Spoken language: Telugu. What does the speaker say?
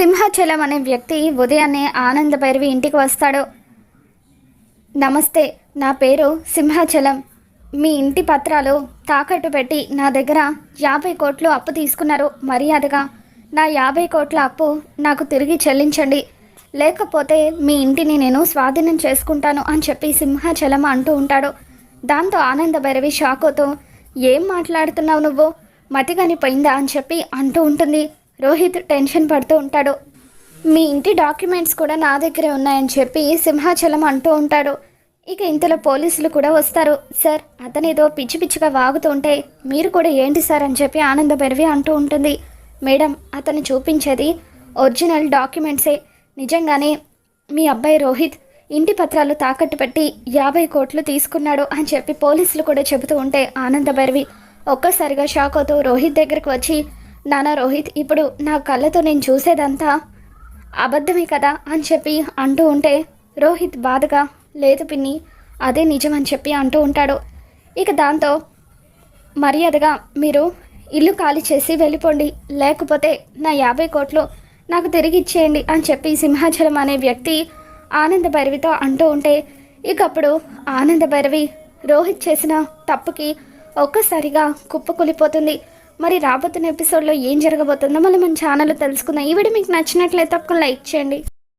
సింహాచలం అనే వ్యక్తి ఉదయాన్నే ఆనంద భైరవి ఇంటికి వస్తాడు. నమస్తే, నా పేరు సింహాచలం. మీ ఇంటి పత్రాలు తాకట్టు పెట్టి నా దగ్గర 50 కోట్లు అప్పు తీసుకున్నారు. మర్యాదగా నా 50 కోట్ల అప్పు నాకు తిరిగి చెల్లించండి, లేకపోతే మీ ఇంటిని నేను స్వాధీనం చేసుకుంటాను అని చెప్పి సింహాచలం అంటూ ఉంటాడు. దాంతో ఆనంద భైరవి షాకోతో, ఏం మాట్లాడుతున్నావు నువ్వు, మతిగాని పోయిందా అని చెప్పి అంటూ ఉంటుంది. రోహిత్ టెన్షన్ పడుతూ ఉంటాడు. మీ ఇంటి డాక్యుమెంట్స్ కూడా నా దగ్గరే ఉన్నాయని చెప్పి సింహాచలం అంటూ ఉంటాడు. ఇక ఇంతలో పోలీసులు కూడా వస్తారు. సార్, అతనేదో పిచ్చి పిచ్చిగా వాగుతూ ఉంటే మీరు కూడా ఏంటి సార్ అని చెప్పి ఆనంద భైరవి అంటూ ఉంటుంది. మేడం, అతను చూపించేది ఒరిజినల్ డాక్యుమెంట్సే. నిజంగానే మీ అబ్బాయి రోహిత్ ఇంటి పత్రాలు తాకట్టు పెట్టి 50 కోట్లు తీసుకున్నాడు అని చెప్పి పోలీసులు కూడా చెబుతూ ఉంటే ఆనంద భైరవి ఒక్కసారిగా షాక్ అవుతూ రోహిత్ దగ్గరకు వచ్చి, నానా రోహిత్, ఇప్పుడు నా కళ్ళతో నేను చూసేదంతా అబద్ధమే కదా అని చెప్పి అంటూ ఉంటే రోహిత్ బాధగా, లేదు పిన్ని, అదే నిజం అని చెప్పి అంటూ ఉంటాడు. ఇక దాంతో మర్యాదగా మీరు ఇల్లు ఖాళీ చేసి వెళ్ళిపోండి, లేకపోతే నా 50 కోట్లు నాకు తిరిగి ఇచ్చేయండి అని చెప్పి సింహాచలం అనే వ్యక్తి ఆనంద భైరవితో అంటూ ఉంటే, ఇక అప్పుడు ఆనంద భైరవి రోహిత్ చేసిన తప్పుకి ఒక్కసారిగా కుప్పకూలిపోతుంది. మరి రాబోతున్న ఎపిసోడ్లో ఏం జరగబోతుందో మళ్ళీ మన ఛానల్లో తెలుసుకుందాం. ఈ వీడియో మీకు నచ్చినట్లయితే తప్పకుండా లైక్ చేయండి.